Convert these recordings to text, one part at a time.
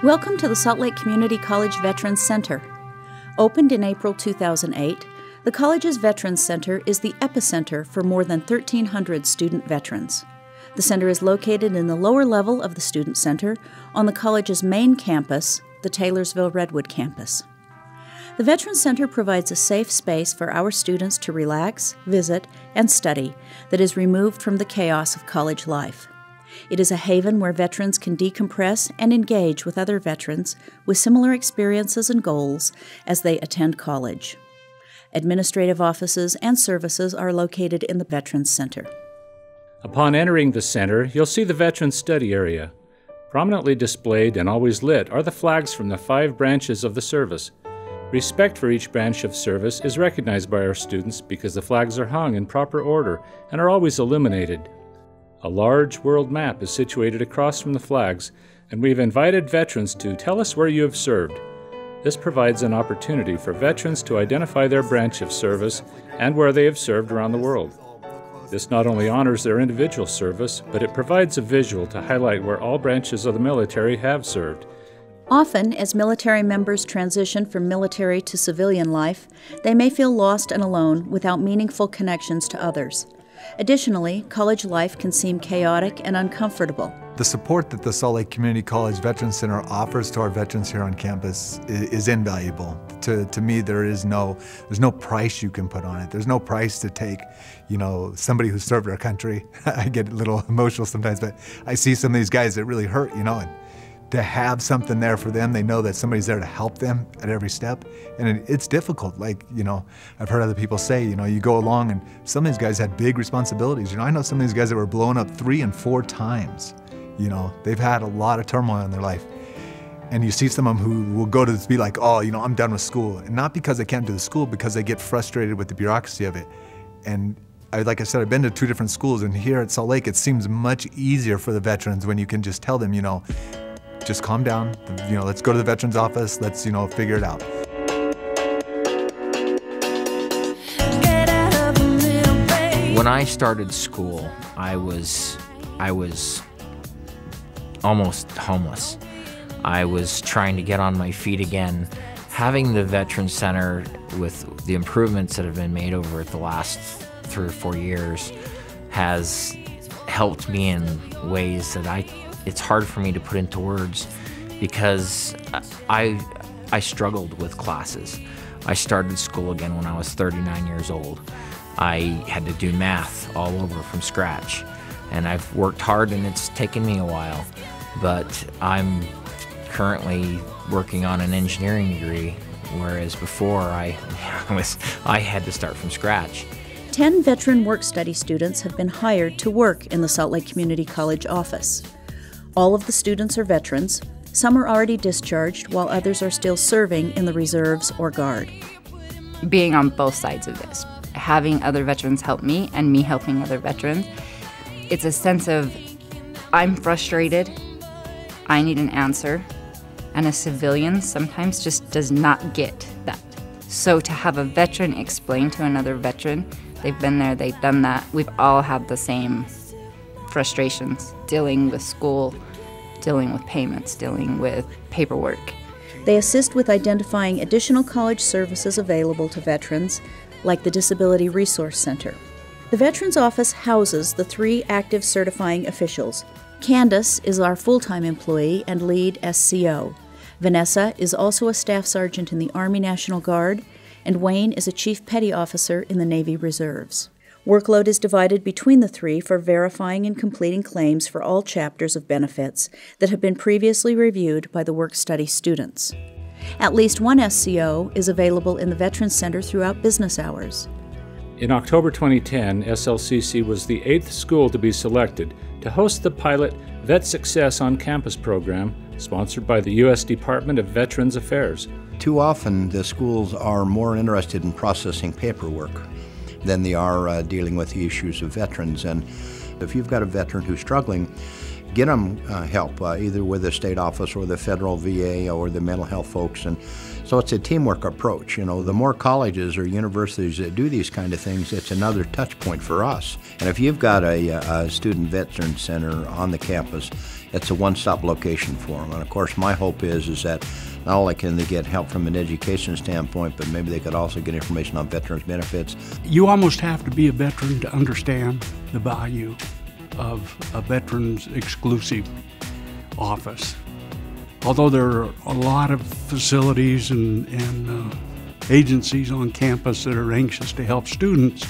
Welcome to the Salt Lake Community College Veterans Center. Opened in April 2008, the college's Veterans Center is the epicenter for more than 1,300 student veterans. The center is located in the lower level of the Student Center on the college's main campus, the Taylorsville Redwood campus. The Veterans Center provides a safe space for our students to relax, visit, and study that is removed from the chaos of college life. It is a haven where veterans can decompress and engage with other veterans with similar experiences and goals as they attend college. Administrative offices and services are located in the Veterans Center. Upon entering the center, you'll see the Veterans Study Area. Prominently displayed and always lit are the flags from the 5 branches of the service. Respect for each branch of service is recognized by our students because the flags are hung in proper order and are always illuminated. A large world map is situated across from the flags, and we've invited veterans to tell us where you have served. This provides an opportunity for veterans to identify their branch of service and where they have served around the world. This not only honors their individual service, but it provides a visual to highlight where all branches of the military have served. Often, as military members transition from military to civilian life, they may feel lost and alone without meaningful connections to others. Additionally, college life can seem chaotic and uncomfortable. The support that the Salt Lake Community College Veterans Center offers to our veterans here on campus is invaluable. To me, there's no price you can put on it. There's no price to take, somebody who served our country. I get a little emotional sometimes, but I see some of these guys that really hurt, and to have something there for them, they know that somebody's there to help them at every step. And it's difficult. I've heard other people say, you go along and some of these guys had big responsibilities. I know some of these guys that were blown up 3 and 4 times. They've had a lot of turmoil in their life. And you see some of them who will go to be like, oh, I'm done with school. And not because they can't do the school, because they get frustrated with the bureaucracy of it. And like I said, I've been to 2 different schools, and here at Salt Lake, it seems much easier for the veterans when you can just tell them, just calm down, let's go to the veterans office, let's, figure it out. When I started school, I was almost homeless. I was trying to get on my feet again. Having the Veterans Center, with the improvements that have been made over the last 3 or 4 years, has helped me in ways that it's hard for me to put into words, because I struggled with classes. I started school again when I was 39 years old. I had to do math all over from scratch, and I've worked hard and it's taken me a while, but I'm currently working on an engineering degree, whereas before I had to start from scratch. 10 veteran work-study students have been hired to work in the Salt Lake Community College office. All of the students are veterans. Some are already discharged, while others are still serving in the reserves or Guard. Being on both sides of this, having other veterans help me and me helping other veterans, it's a sense of, I'm frustrated, I need an answer, and a civilian sometimes just does not get that. So to have a veteran explain to another veteran, they've been there, they've done that, we've all had the same frustrations, dealing with school, dealing with payments, dealing with paperwork. They assist with identifying additional college services available to veterans, like the Disability Resource Center. The Veterans Office houses the 3 active certifying officials. Candace is our full-time employee and lead SCO. Vanessa is also a staff sergeant in the Army National Guard, and Wayne is a chief petty officer in the Navy Reserves. Workload is divided between the 3 for verifying and completing claims for all chapters of benefits that have been previously reviewed by the work-study students. At least 1 SCO is available in the Veterans Center throughout business hours. In October 2010, SLCC was the 8th school to be selected to host the pilot Vet Success on Campus program, sponsored by the U.S. Department of Veterans Affairs. Too often, the schools are more interested in processing paperwork than they are dealing with the issues of veterans. And if you've got a veteran who's struggling, get them help, either with the state office or the federal VA or the mental health folks, and So it's a teamwork approach. You know, the more colleges or universities that do these kind of things, it's another touch point for us. And if you've got a student veterans center on the campus, it's a one-stop location for them. And of course, my hope is that not only can they get help from an education standpoint, but maybe they could also get information on veterans benefits. You almost have to be a veteran to understand the value of a veterans exclusive office. Although there are a lot of facilities and agencies on campus that are anxious to help students,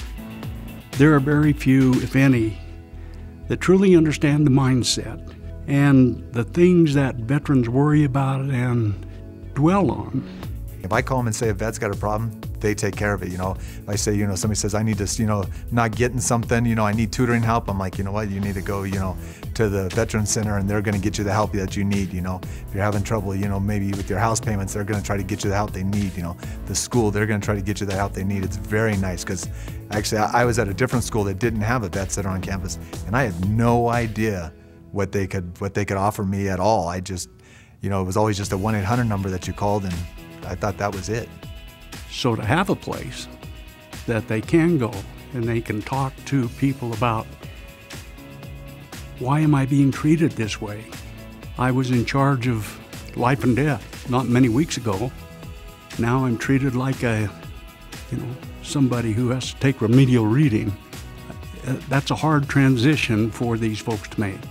there are very few, if any, that truly understand the mindset and the things that veterans worry about and dwell on. If I call them and say a vet's got a problem, they take care of it. You know, if I say, somebody says I need to, not getting something, I need tutoring help. I'm like, you know what, you need to go, to the Veterans Center, and they're going to get you the help that you need. If you're having trouble, maybe with your house payments, they're going to try to get you the help they need. The school, they're going to try to get you the help they need. It's very nice, because actually I was at a different school that didn't have a vet center on campus, and I had no idea what they could offer me at all. I just, it was always just a 1-800 number that you called, and I thought that was it. So to have a place that they can go and they can talk to people about, why am I being treated this way? I was in charge of life and death not many weeks ago. Now I'm treated like somebody who has to take remedial reading. That's a hard transition for these folks to make.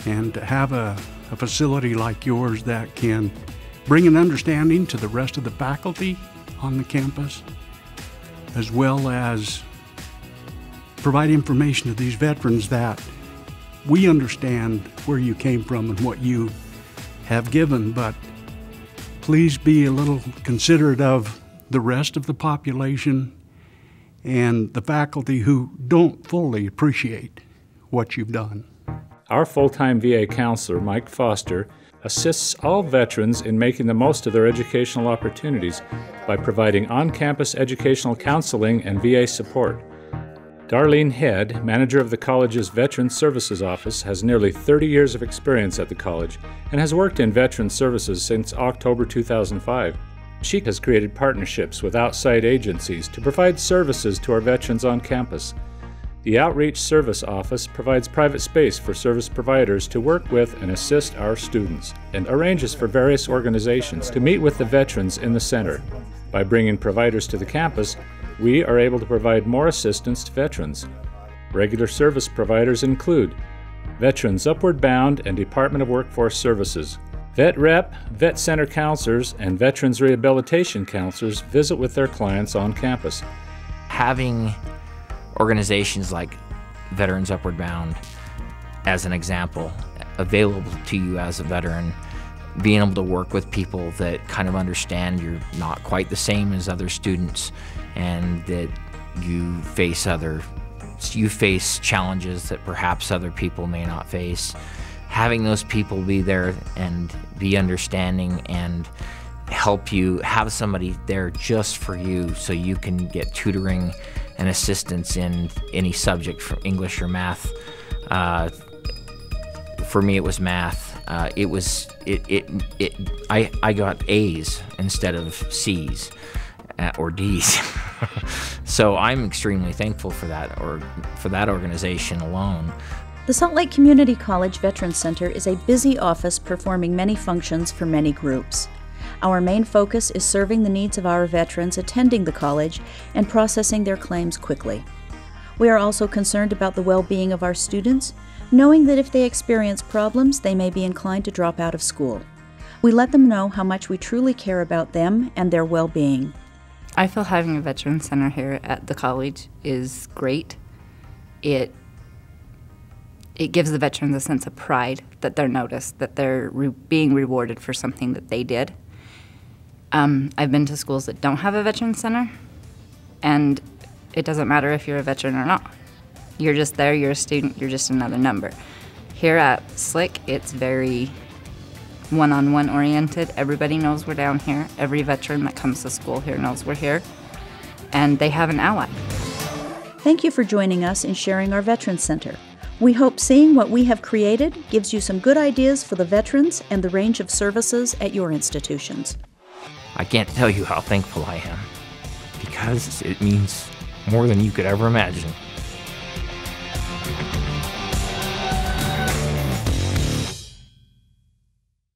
And to have a facility like yours that can bring an understanding to the rest of the faculty on the campus, as well as provide information to these veterans that we understand where you came from and what you have given, but please be a little considerate of the rest of the population and the faculty who don't fully appreciate what you've done. Our full-time VA counselor, Mike Foster, assists all veterans in making the most of their educational opportunities by providing on-campus educational counseling and VA support. Darlene Head, manager of the college's Veterans Services Office, has nearly 30 years of experience at the college and has worked in veterans services since October 2005. She has created partnerships with outside agencies to provide services to our veterans on campus. The Outreach Service Office provides private space for service providers to work with and assist our students, and arranges for various organizations to meet with the veterans in the center. By bringing providers to the campus, we are able to provide more assistance to veterans. Regular service providers include Veterans Upward Bound and Department of Workforce Services. Vet Rep, Vet Center counselors, and Veterans Rehabilitation counselors visit with their clients on campus. Having organizations like Veterans Upward Bound, as an example, available to you as a veteran, being able to work with people that kind of understand you're not quite the same as other students, and that you face challenges that perhaps other people may not face. Having those people be there and be understanding and help you, have somebody there just for you so you can get tutoring and assistance in any subject, from English or math. For me, it was math. I got A's instead of C's or D's. So I'm extremely thankful for that, or for that organization alone. The Salt Lake Community College Veterans Center is a busy office performing many functions for many groups. Our main focus is serving the needs of our veterans attending the college and processing their claims quickly. We are also concerned about the well-being of our students, knowing that if they experience problems, they may be inclined to drop out of school. We let them know how much we truly care about them and their well-being. I feel having a Veterans Center here at the college is great. It gives the veterans a sense of pride that they're noticed, that they're being rewarded for something that they did. I've been to schools that don't have a Veterans Center, and it doesn't matter if you're a veteran or not. You're just there, you're a student, you're just another number. Here at SLCC, it's very one-on-one oriented. Everybody knows we're down here. Every veteran that comes to school here knows we're here, and they have an ally. Thank you for joining us in sharing our Veterans Center. We hope seeing what we have created gives you some good ideas for the veterans and the range of services at your institutions. I can't tell you how thankful I am, because it means more than you could ever imagine.